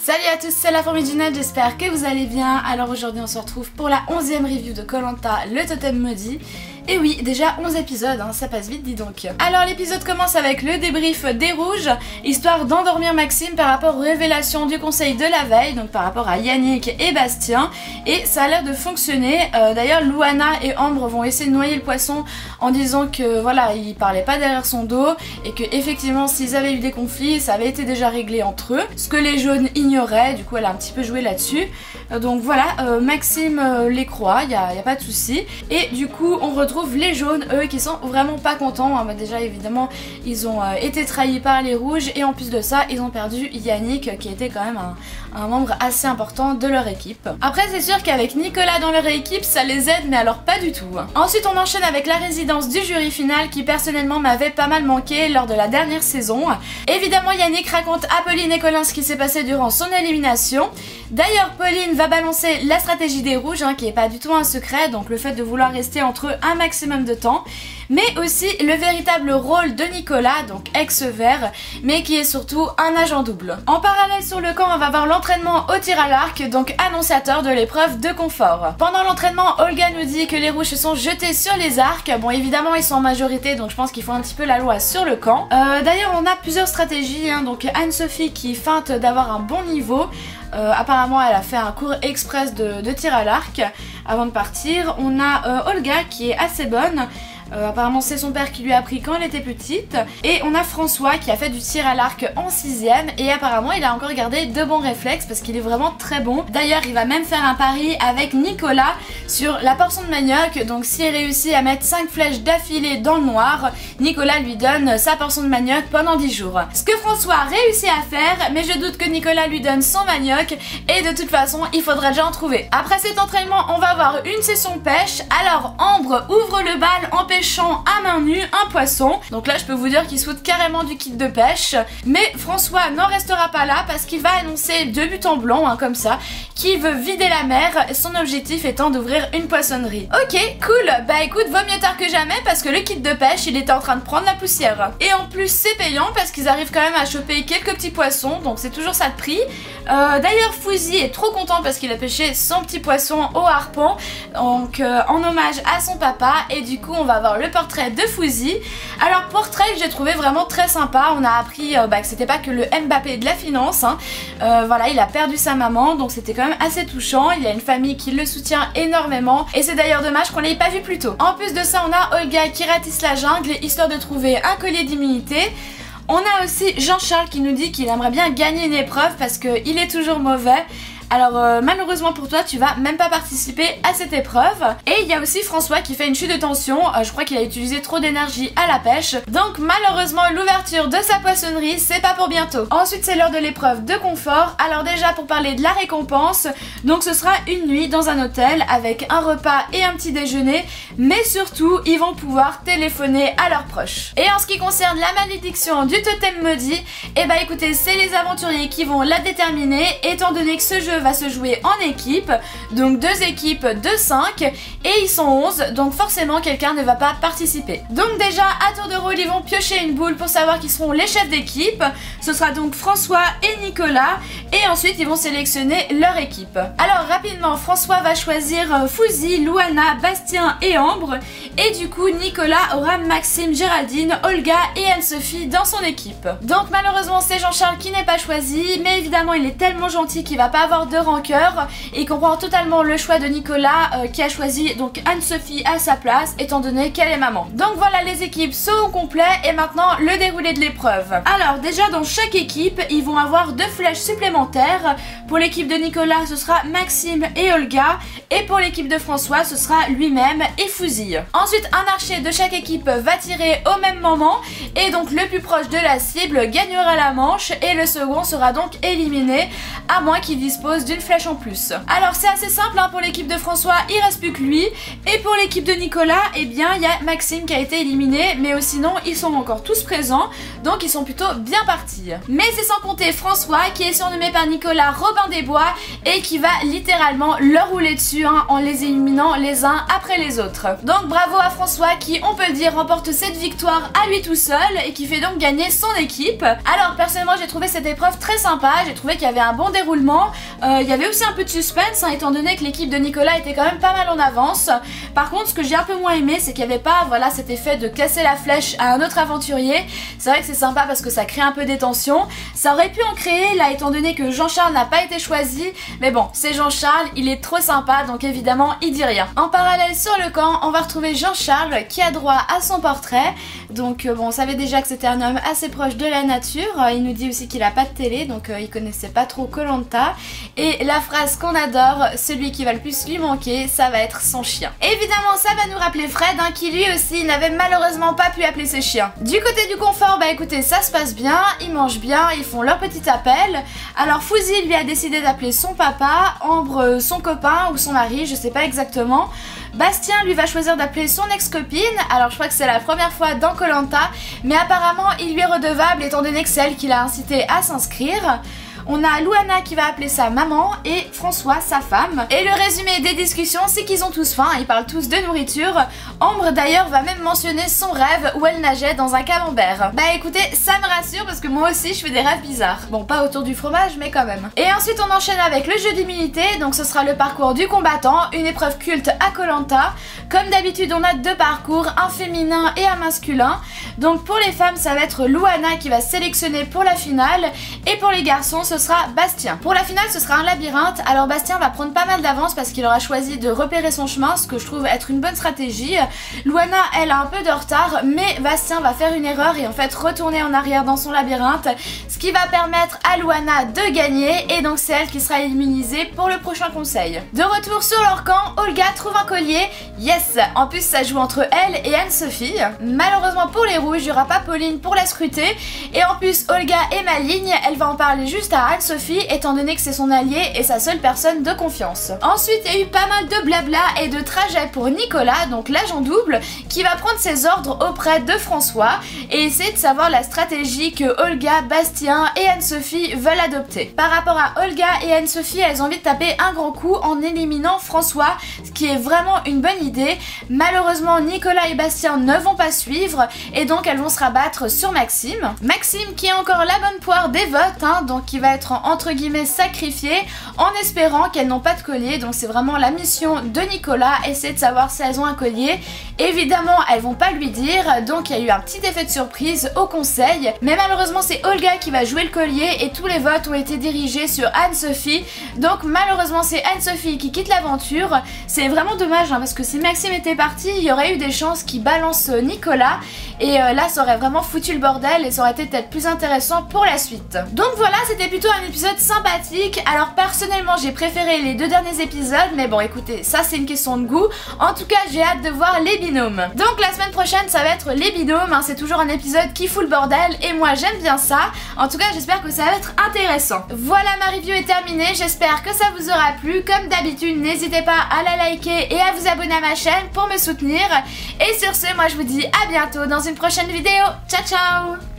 Salut à tous, c'est la Fourmi du Net, j'espère que vous allez bien. Alors aujourd'hui on se retrouve pour la 11e review de Koh Lanta, le totem maudit. Et oui, déjà 11 épisodes, hein, ça passe vite dis donc. Alors l'épisode commence avec le débrief des rouges, histoire d'endormir Maxime par rapport aux révélations du conseil de la veille, donc par rapport à Yannick et Bastien, et ça a l'air de fonctionner. D'ailleurs Luana et Ambre vont essayer de noyer le poisson en disant que voilà, il parlait pas derrière son dos, et que effectivement s'ils avaient eu des conflits, ça avait été déjà réglé entre eux, ce que les jaunes ignoraient, du coup elle a un petit peu joué là-dessus. Donc voilà, Maxime les croit, y a pas de souci, et du coup on retrouve les jaunes, eux, qui sont vraiment pas contents. Bah, déjà évidemment ils ont été trahis par les rouges, et en plus de ça ils ont perdu Yannick qui était quand même un membre assez important de leur équipe. Après c'est sûr qu'avec Nicolas dans leur équipe ça les aide, mais alors pas du tout. Ensuite on enchaîne avec la résidence du jury final qui personnellement m'avait pas mal manqué lors de la dernière saison. Évidemment Yannick raconte à Pauline et Colin ce qui s'est passé durant son élimination. D'ailleurs Pauline va balancer la stratégie des rouges, hein, qui est pas du tout un secret, donc le fait de vouloir rester entre eux un maximum de temps, mais aussi le véritable rôle de Nicolas, donc ex-vert, mais qui est surtout un agent double. En parallèle sur le camp on va voir l'entraînement au tir à l'arc, donc annonciateur de l'épreuve de confort. Pendant l'entraînement Olga nous dit que les rouges se sont jetés sur les arcs. Bon évidemment ils sont en majorité, donc je pense qu'il faut un petit peu la loi sur le camp. D'ailleurs on a plusieurs stratégies, hein, donc Anne-Sophie qui feinte d'avoir un bon niveau. Apparemment elle a fait un cours express de tir à l'arc avant de partir. On a Olga qui est assez bonne. Apparemment c'est son père qui lui a appris quand elle était petite. Et on a François qui a fait du tir à l'arc en 6ème, et apparemment il a encore gardé de bons réflexes parce qu'il est vraiment très bon. D'ailleurs il va même faire un pari avec Nicolas sur la portion de manioc, donc s'il réussit à mettre 5 flèches d'affilée dans le noir, Nicolas lui donne sa portion de manioc pendant 10 jours. Ce que François réussit à faire, mais je doute que Nicolas lui donne son manioc, et de toute façon il faudra déjà en trouver. Après cet entraînement on va avoir une session pêche. Alors Ambre ouvre le bal en pêchant à main nue un poisson. Donc là je peux vous dire qu'il se fout carrément du kit de pêche. Mais François n'en restera pas là parce qu'il va annoncer de but en blanc, hein, comme ça, qu'il veut vider la mer, son objectif étant d'ouvrir une poissonnerie. Ok, cool, bah écoute, vaut mieux tard que jamais parce que le kit de pêche il était en train de prendre la poussière. Et en plus c'est payant parce qu'ils arrivent quand même à choper quelques petits poissons, donc c'est toujours ça de prix. D'ailleurs Fouzi est trop content parce qu'il a pêché son petit poisson au harpon, donc en hommage à son papa, et du coup on va avoir le portrait de Fouzi. Alors portrait que j'ai trouvé vraiment très sympa. On a appris que c'était pas que le Mbappé de la finance, hein. Voilà, il a perdu sa maman, donc c'était quand même assez touchant. Il a une famille qui le soutient énormément, et c'est d'ailleurs dommage qu'on l'ait pas vu plus tôt. En plus de ça on a Olga qui ratisse la jungle histoire de trouver un collier d'immunité. On a aussi Jean-Charles qui nous dit qu'il aimerait bien gagner une épreuve parce qu'il est toujours mauvais. Alors malheureusement pour toi tu vas même pas participer à cette épreuve. Et il y a aussi François qui fait une chute de tension, je crois qu'il a utilisé trop d'énergie à la pêche, donc malheureusement l'ouverture de sa poissonnerie c'est pas pour bientôt. Ensuite c'est l'heure de l'épreuve de confort. Alors déjà pour parler de la récompense, donc ce sera une nuit dans un hôtel avec un repas et un petit déjeuner, mais surtout ils vont pouvoir téléphoner à leurs proches. Et en ce qui concerne la malédiction du totem maudit, et bah écoutez, c'est les aventuriers qui vont la déterminer, étant donné que ce jeu va se jouer en équipe, donc 2 équipes de 5, et ils sont 11, donc forcément quelqu'un ne va pas participer. Donc déjà à tour de rôle ils vont piocher une boule pour savoir qui seront les chefs d'équipe. Ce sera donc François et Nicolas, et ensuite ils vont sélectionner leur équipe. Alors rapidement François va choisir Fouzi, Luana, Bastien et Ambre, et du coup Nicolas aura Maxime, Géraldine, Olga et Anne-Sophie dans son équipe. Donc malheureusement c'est Jean-Charles qui n'est pas choisi, mais évidemment il est tellement gentil qu'il va pas avoir de rancœur, et il comprend totalement le choix de Nicolas qui a choisi donc Anne-Sophie à sa place étant donné qu'elle est maman. Donc voilà, les équipes sont au complet, et maintenant le déroulé de l'épreuve. Alors déjà dans chaque équipe ils vont avoir 2 flèches supplémentaires. Pour l'équipe de Nicolas ce sera Maxime et Olga, et pour l'équipe de François ce sera lui-même et Fouzi. Ensuite un archer de chaque équipe va tirer au même moment, et donc le plus proche de la cible gagnera la manche, et le second sera donc éliminé à moins qu'il dispose d'une flèche en plus. Alors c'est assez simple, hein, pour l'équipe de François il reste plus que lui, et pour l'équipe de Nicolas eh bien il y a Maxime qui a été éliminé, mais sinon ils sont encore tous présents, donc ils sont plutôt bien partis. Mais c'est sans compter François qui est surnommé par Nicolas Robin des Bois, et qui va littéralement leur rouler dessus, hein, en les éliminant les uns après les autres. Donc bravo bravo à François qui, on peut le dire, remporte cette victoire à lui tout seul et qui fait donc gagner son équipe. Alors personnellement j'ai trouvé cette épreuve très sympa, j'ai trouvé qu'il y avait un bon déroulement, il y avait aussi un peu de suspense hein, étant donné que l'équipe de Nicolas était quand même pas mal en avance. Par contre ce que j'ai un peu moins aimé c'est qu'il n'y avait pas voilà, cet effet de casser la flèche à un autre aventurier. C'est vrai que c'est sympa parce que ça crée un peu des tensions, ça aurait pu en créer là étant donné que Jean-Charles n'a pas été choisi, mais bon c'est Jean-Charles, il est trop sympa donc évidemment il dit rien. En parallèle sur le camp on va retrouver Jean-Charles qui a droit à son portrait. Donc bon on savait déjà que c'était un homme assez proche de la nature, il nous dit aussi qu'il a pas de télé donc il connaissait pas trop Koh-Lanta. Et la phrase qu'on adore, celui qui va le plus lui manquer ça va être son chien. Évidemment ça va nous rappeler Fred hein, qui lui aussi n'avait malheureusement pas pu appeler ses chiens. Du côté du confort bah écoutez ça se passe bien, ils mangent bien, ils font leur petit appel. Alors Fouzi lui a décidé d'appeler son papa, Ambre son copain ou son mari, je sais pas exactement. Bastien lui va choisir d'appeler son ex-copine, alors je crois que c'est la première fois dans Koh-Lanta, mais apparemment il lui est redevable étant donné que c'est elle qui l'a incité à s'inscrire. On a Louana qui va appeler sa maman et François sa femme. Et le résumé des discussions c'est qu'ils ont tous faim, ils parlent tous de nourriture. Ambre d'ailleurs va même mentionner son rêve où elle nageait dans un camembert. Bah écoutez ça me rassure parce que moi aussi je fais des rêves bizarres. Bon pas autour du fromage mais quand même. Et ensuite on enchaîne avec le jeu d'immunité, donc ce sera le parcours du combattant, une épreuve culte à Koh-Lanta. Comme d'habitude on a deux parcours, un féminin et un masculin. Donc pour les femmes ça va être Louana qui va sélectionner pour la finale et pour les garçons ce sera Bastien. Pour la finale ce sera un labyrinthe, alors Bastien va prendre pas mal d'avance parce qu'il aura choisi de repérer son chemin, ce que je trouve être une bonne stratégie. Louana elle a un peu de retard mais Bastien va faire une erreur et en fait retourner en arrière dans son labyrinthe, ce qui va permettre à Louana de gagner et donc c'est elle qui sera immunisée pour le prochain conseil. De retour sur leur camp, Olga trouve un collier, yes, en plus ça joue entre elle et Anne-Sophie. Malheureusement pour les rouges il n'y aura pas Pauline pour la scruter et en plus Olga est maligne, elle va en parler juste à Anne-Sophie étant donné que c'est son allié et sa seule personne de confiance. Ensuite il y a eu pas mal de blabla et de trajets pour Nicolas, donc l'agent double, qui va prendre ses ordres auprès de François et essayer de savoir la stratégie que Olga, Bastien et Anne-Sophie veulent adopter. Par rapport à Olga et Anne-Sophie, elles ont envie de taper un grand coup en éliminant François, ce qui est vraiment une bonne idée. Malheureusement Nicolas et Bastien ne vont pas suivre et donc elles vont se rabattre sur Maxime. Maxime qui est encore la bonne poire des votes hein, donc qui va être entre guillemets sacrifiée en espérant qu'elles n'ont pas de collier, donc c'est vraiment la mission de Nicolas, essayer de savoir si elles ont un collier. Évidemment elles vont pas lui dire, donc il y a eu un petit effet de surprise au conseil, mais malheureusement c'est Olga qui va jouer le collier et tous les votes ont été dirigés sur Anne-Sophie, donc malheureusement c'est Anne-Sophie qui quitte l'aventure. C'est vraiment dommage hein, parce que si Maxime était parti il y aurait eu des chances qu'il balance Nicolas et là ça aurait vraiment foutu le bordel et ça aurait été peut-être plus intéressant pour la suite. Donc voilà, c'était plutôt un épisode sympathique. Alors personnellement j'ai préféré les deux derniers épisodes, mais bon écoutez ça c'est une question de goût. En tout cas j'ai hâte de voir les binômes. Donc la semaine prochaine ça va être les binômes hein, c'est toujours un épisode qui fout le bordel et moi j'aime bien ça. En tout cas j'espère que ça va être intéressant. Voilà, ma review est terminée, j'espère que ça vous aura plu. Comme d'habitude n'hésitez pas à la liker et à vous abonner à ma chaîne pour me soutenir. Et sur ce moi je vous dis à bientôt dans une prochaine vidéo. Ciao ciao.